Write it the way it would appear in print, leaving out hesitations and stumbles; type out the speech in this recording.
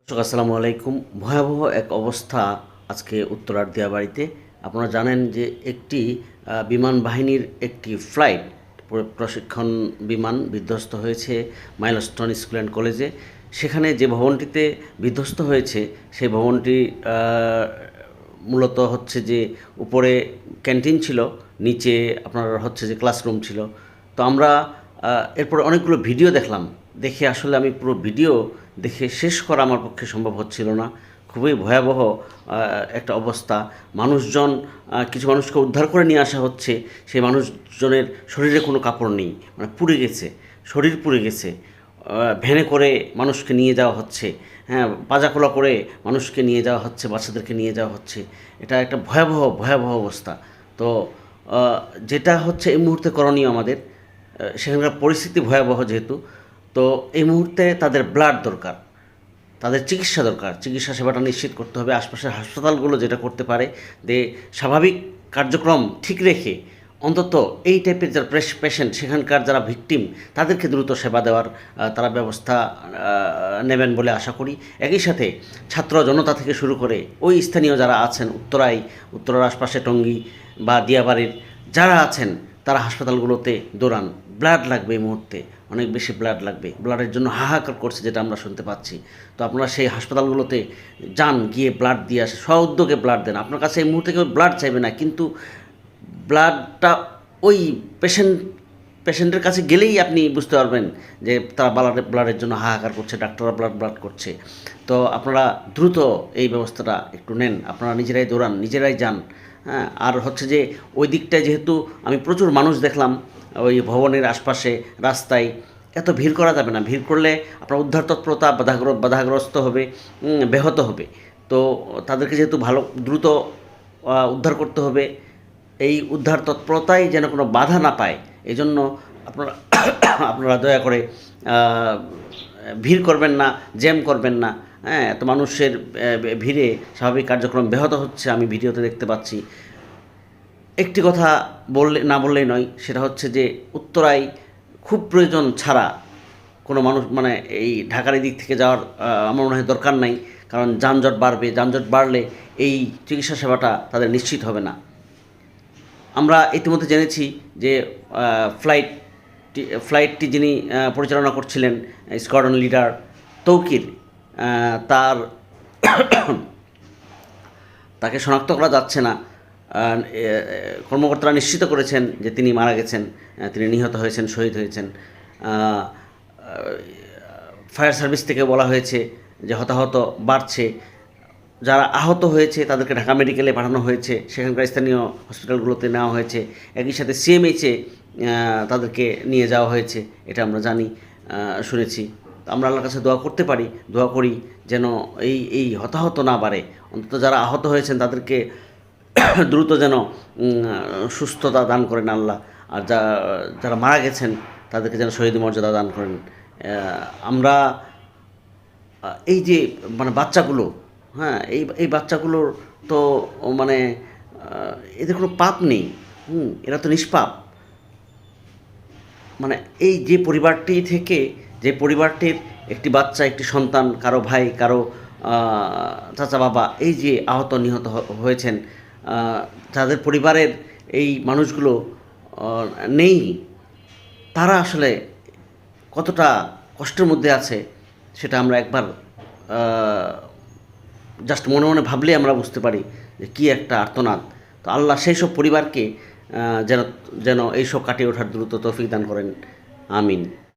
দর্শক আসসালামু আলাইকুম। ভয়াবহ এক অবস্থা আজকে উত্তরার দিয়াবাড়িতে। আপনারা জানেন যে একটি বিমান বাহিনীর একটি ফ্লাইট প্রশিক্ষণ বিমান বিধ্বস্ত হয়েছে মাইলস্টোন স্কুল অ্যান্ড কলেজে। সেখানে যে ভবনটিতে বিধ্বস্ত হয়েছে সেই ভবনটি মূলত হচ্ছে যে উপরে ক্যান্টিন ছিল, নিচে আপনার হচ্ছে যে ক্লাসরুম ছিল। তো আমরা এরপর অনেকগুলো ভিডিও দেখলাম। দেখে আসলে আমি পুরো ভিডিও দেখে শেষ করা আমার পক্ষে সম্ভব হচ্ছিল না। খুবই ভয়াবহ একটা অবস্থা। মানুষজন, কিছু মানুষকে উদ্ধার করে নিয়ে আসা হচ্ছে, সেই মানুষজনের শরীরে কোনো কাপড় নেই, মানে পুড়ে গেছে, শরীর পুড়ে গেছে। ভ্যানে করে মানুষকে নিয়ে যাওয়া হচ্ছে, হ্যাঁ, পাজাখোলা করে মানুষকে নিয়ে যাওয়া হচ্ছে, বাচ্চাদেরকে নিয়ে যাওয়া হচ্ছে। এটা একটা ভয়াবহ ভয়াবহ অবস্থা। তো যেটা হচ্ছে এই মুহূর্তে করণীয় আমাদের, সেখানকার পরিস্থিতি ভয়াবহ যেহেতু, তো এই মুহূর্তে তাদের ব্লাড দরকার, তাদের চিকিৎসা দরকার। চিকিৎসা সেবাটা নিশ্চিত করতে হবে। আশপাশের হাসপাতালগুলো যেটা করতে পারে, যে স্বাভাবিক কার্যক্রম ঠিক রেখে অন্তত এই টাইপের যারা পেশেন্ট, সেখানকার যারা ভিকটিম, তাদেরকে দ্রুত সেবা দেওয়ার তারা ব্যবস্থা নেবেন বলে আশা করি। একই সাথে ছাত্র জনতা থেকে শুরু করে ওই স্থানীয় যারা আছেন, উত্তরার আশপাশে টঙ্গী বা দিয়াবাড়ির যারা আছেন, তারা হাসপাতালগুলোতে দৌড়ান। ব্লাড লাগবে এই মুহূর্তে, অনেক বেশি ব্লাড লাগবে। ব্লাডের জন্য হাহাকার করছে, যেটা আমরা শুনতে পাচ্ছি। তো আপনারা সেই হাসপাতালগুলোতে যান, গিয়ে ব্লাড দিয়ে আসে, স্ব-উদ্যোগে ব্লাড দেন। আপনার কাছে এই মুহূর্তে কেউ ব্লাড চাইবে না, কিন্তু ব্লাডটা ওই পেশেন্টের কাছে গেলেই আপনি বুঝতে পারবেন যে তারা ব্লাডের জন্য হাহাকার করছে, ডাক্তাররা ব্লাড করছে। তো আপনারা দ্রুত এই ব্যবস্থাটা একটু নেন, আপনারা নিজেরাই দৌড়ান, নিজেরাই যান। হ্যাঁ, আর হচ্ছে যে ওই দিকটায় যেহেতু আমি প্রচুর মানুষ দেখলাম, ওই ভবনের আশপাশে রাস্তায় এত ভিড় করা যাবে না। ভিড় করলে আপনার উদ্ধার তৎপরতা বাধাগ্রস্ত হবে, ব্যাহত হবে। তো তাদেরকে যেহেতু ভালো দ্রুত উদ্ধার করতে হবে, এই উদ্ধার তৎপরতায় যেন কোনো বাধা না পায়, এই জন্য আপনারা আপনারা দয়া করে ভিড় করবেন না, জ্যাম করবেন না। হ্যাঁ, এত মানুষের ভিড়ে স্বাভাবিক কার্যক্রম ব্যাহত হচ্ছে, আমি ভিডিওতে দেখতে পাচ্ছি। একটি কথা না বললেই নয়, সেটা হচ্ছে যে উত্তরায় খুব প্রয়োজন ছাড়া কোনো মানুষ, মানে এই ঢাকার এই দিক থেকে যাওয়ার আমার মনে হয় দরকার নাই। কারণ যানজট বাড়বে, যানজট বাড়লে এই চিকিৎসা সেবাটা তাদের নিশ্চিত হবে না। আমরা ইতিমধ্যে জেনেছি যে ফ্লাইটটি যিনি পরিচালনা করছিলেন, স্কোয়াড্রন লিডার তৌকির, তার তাকে শনাক্ত করা যাচ্ছে না। কর্মকর্তারা নিশ্চিত করেছেন যে তিনি মারা গেছেন, তিনি নিহত হয়েছেন, শহীদ হয়েছেন। ফায়ার সার্ভিস থেকে বলা হয়েছে যে হতাহত বাড়ছে। যারা আহত হয়েছে তাদেরকে ঢাকা মেডিকেলে পাঠানো হয়েছে, সেখানকার স্থানীয় হসপিটালগুলোতে নেওয়া হয়েছে। একই সাথে সিএমএইচে তাদেরকে নিয়ে যাওয়া হয়েছে, এটা আমরা জানি, শুনেছি। আমরা আল্লাহর কাছে দোয়া করতে পারি, দোয়া করি যেন এই হতাহত না বাড়ে। অন্তত যারা আহত হয়েছেন তাদেরকে দ্রুত যেন সুস্থতা দান করেন আল্লাহ। আর যারা মারা গেছেন তাদেরকে যেন শহীদ মর্যাদা দান করেন। আমরা এই যে মানে বাচ্চাগুলো, হ্যাঁ, এই বাচ্চাগুলোর তো মানে এদের কোনো পাপ নেই, এরা তো নিষ্পাপ। মানে এই যে পরিবারটির একটি বাচ্চা, একটি সন্তান, কারো ভাই, কারো চাচা, বাবা, এই যে আহত নিহত হয়েছেন, তাদের পরিবারের এই মানুষগুলো নেই, তারা আসলে কতটা কষ্টের মধ্যে আছে সেটা আমরা একবার জাস্ট মনে মনে ভাবলেই আমরা বুঝতে পারি যে কী একটা আর্তনাদ। তো আল্লাহ সেই সব পরিবারকে যেন যেন এইসব কাটিয়ে ওঠার দ্রুত তৌফিক দান করেন। আমিন।